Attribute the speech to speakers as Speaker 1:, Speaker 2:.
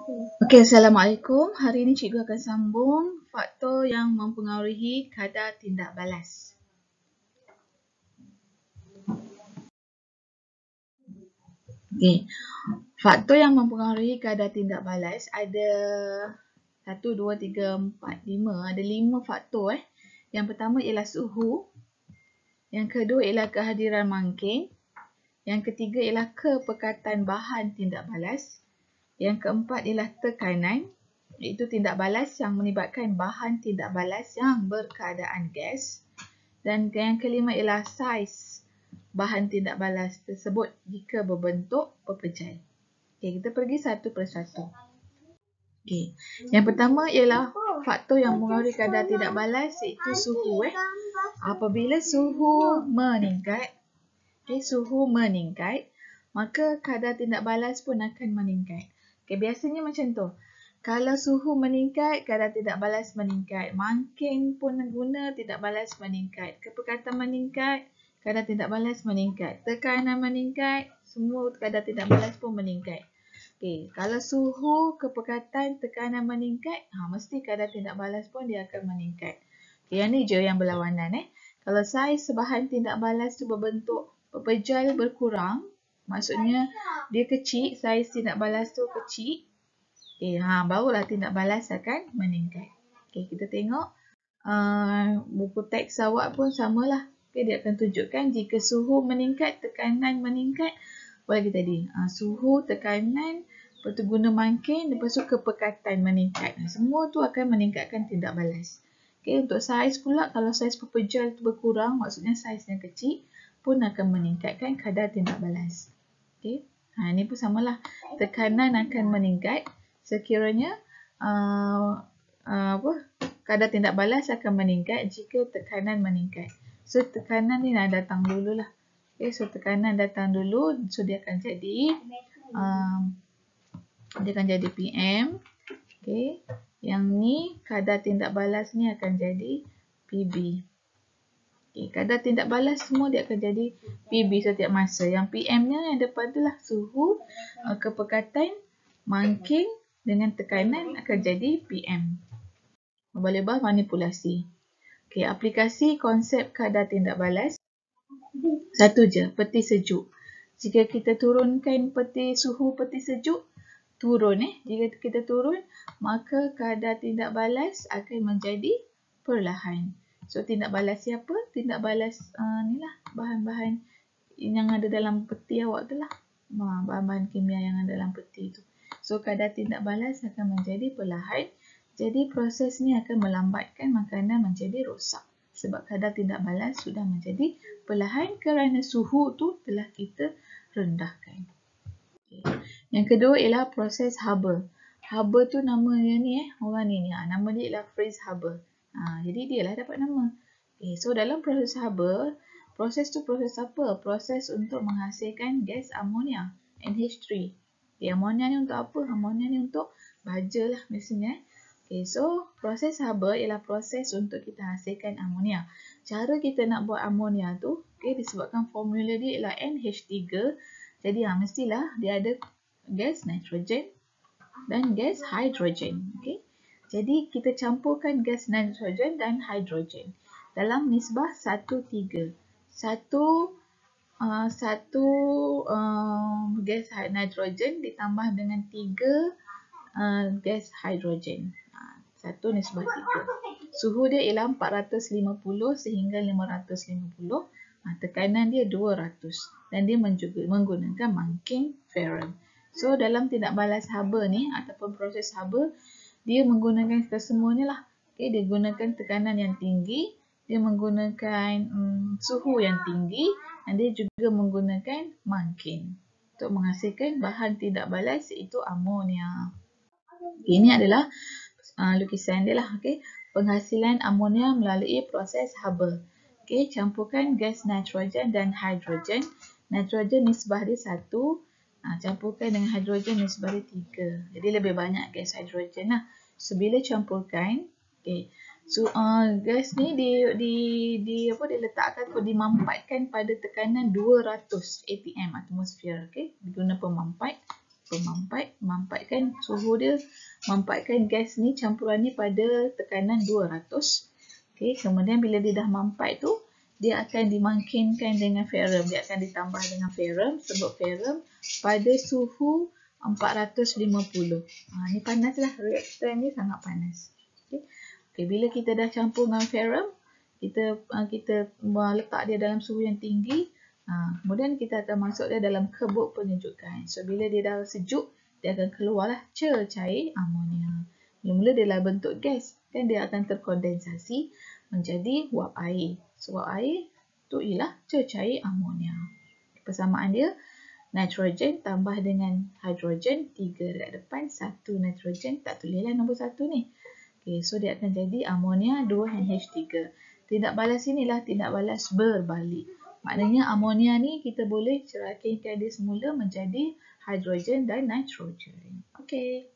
Speaker 1: Okey, Assalamualaikum. Hari ini cikgu akan sambung faktor yang mempengaruhi kadar tindak balas. Okey, faktor yang mempengaruhi kadar tindak balas ada 1, 2, 3, 4, 5. Ada 5 faktor. Yang pertama ialah suhu. Yang kedua ialah kehadiran mangkin. Yang ketiga ialah kepekatan bahan tindak balas. Yang keempat ialah tekanan, iaitu tindak balas yang melibatkan bahan tindak balas yang berkeadaan gas. Dan yang kelima ialah saiz bahan tindak balas tersebut jika berbentuk pepejal. Okey, kita pergi satu persatu. Okey, yang pertama ialah faktor yang mempengaruhi kadar tindak balas iaitu suhu. Apabila suhu meningkat, suhu meningkat, maka kadar tindak balas pun akan meningkat. Okay, biasanya macam tu. Kalau suhu meningkat, kadar tindak balas meningkat. Mangkin pun guna, tindak balas meningkat. Kepekatan meningkat, kadar tindak balas meningkat. Tekanan meningkat, semua kadar tindak balas pun meningkat. Okay, kalau suhu, kepekatan, tekanan meningkat, mesti kadar tindak balas pun dia akan meningkat. Okay, yang ni je yang berlawanan. Kalau saiz bahan tindak balas tu berbentuk pepejal berkurang, maksudnya dia kecil, saiz tindak balas tu kecil. Okay, barulah tindak balas akan meningkat. Okay, kita tengok buku teks awak pun samalah. Okay, dia akan tunjukkan jika suhu meningkat, tekanan meningkat. Bagi tadi, suhu, tekanan, lepas tu guna mangkin, lepas tu kepekatan meningkat. Semua tu akan meningkatkan tindak balas. Okay, untuk saiz pula, kalau saiz pepejal tu berkurang, maksudnya saiznya kecil, pun akan meningkatkan kadar tindak balas. Okay. Ini pun samalah. Tekanan akan meningkat sekiranya kadar tindak balas akan meningkat jika tekanan meningkat. So, tekanan ni nak datang dululah. Okay, so tekanan datang dulu, so dia akan jadi PM. Okay. Yang ni kadar tindak balas ni akan jadi PB. Okay, kadar tindak balas semua dia akan jadi PB setiap masa. Yang PM-nya yang depan tu lah suhu, kepekatan, mangkin dengan tekanan akan jadi PM. Boleh buat manipulasi. Okay, aplikasi konsep kadar tindak balas. Satu je, peti sejuk. Jika kita turunkan suhu peti sejuk, turun. Jika kita turun, maka kadar tindak balas akan menjadi perlahan. So, tindak balas siapa? Tindak balas ni lah, bahan-bahan yang ada dalam peti awak tu lah. Bahan-bahan kimia yang ada dalam peti tu. So, kadar tindak balas akan menjadi perlahan. Jadi, proses ni akan melambatkan makanan menjadi rosak. Sebab kadar tindak balas sudah menjadi perlahan kerana suhu tu telah kita rendahkan. Okay. Yang kedua ialah proses Haber. Haber tu nama dia ni orang ni. Nama dia ialah Fritz Haber. Jadi dia lah dapat nama. Okay, so dalam proses Haber, proses tu proses apa? Proses untuk menghasilkan gas amonia, NH3. Okay, amonia ni untuk apa? Amonia ni untuk baja lah biasanya. Okay, so proses Haber ialah proses untuk kita hasilkan amonia. Cara kita nak buat amonia tu, okay, disebabkan formula dia ialah NH3. Jadi mestilah dia ada gas nitrogen dan gas hidrogen. Okay. Jadi kita campurkan gas nitrogen dan hidrogen dalam nisbah 1:3. Satu gas nitrogen ditambah dengan 3 gas hidrogen. 1:3. Suhu dia ialah 450 sehingga 550. Tekanan dia 200 dan dia menggunakan mangkin Ferron. So dalam tindak balas Haber ni ataupun proses Haber, dia menggunakan kesemuanya lah. Okay, dia gunakan tekanan yang tinggi, dia menggunakan suhu yang tinggi dan dia juga menggunakan mangkin untuk menghasilkan bahan tindak balas iaitu amonia. Okay, ini adalah lukisan dia lah. Okay. Penghasilan amonia melalui proses Haber. Okay, campurkan gas nitrogen dan hidrogen. Nitrogen nisbah dia 1. Campurkan dengan hidrogen nisbah dia 3. Jadi lebih banyak gas hidrogen lah. So bila campurkan, okay, so gas ni diletakkan atau dimampatkan pada tekanan 200 atm atmosfer. Okay, diguna pemampat. pemampat, memampatkan suhu dia, memampatkan gas ni campuran ni pada tekanan 200. Okey, kemudian bila dia dah mampat tu, dia akan dimakinkan dengan ferrum, dia akan ditambah dengan ferrum, sebut ferrum pada suhu 450. Ni panaslah, reaktor ni sangat panas. Okey, bila kita dah campur dengan ferrum, kita letak dia dalam suhu yang tinggi. Kemudian kita akan masuk dia dalam kebuk penyejukan. So bila dia dah sejuk, dia akan keluarlah cair amonia. Mula-mula dia lah bentuk gas, kan dia akan terkondensasi menjadi wap air. So wap air tu ialah cair amonia. Persamaan dia nitrogen tambah dengan hidrogen, 3 dekat depan, 1 nitrogen, tak tulislah nombor 1 ni. Okay, so dia akan jadi amonia 2NH3. Tindak balas inilah tindak balas berbalik. Maknanya amonia ni kita boleh ceraikan dia semula menjadi hidrogen dan nitrogen. Okey.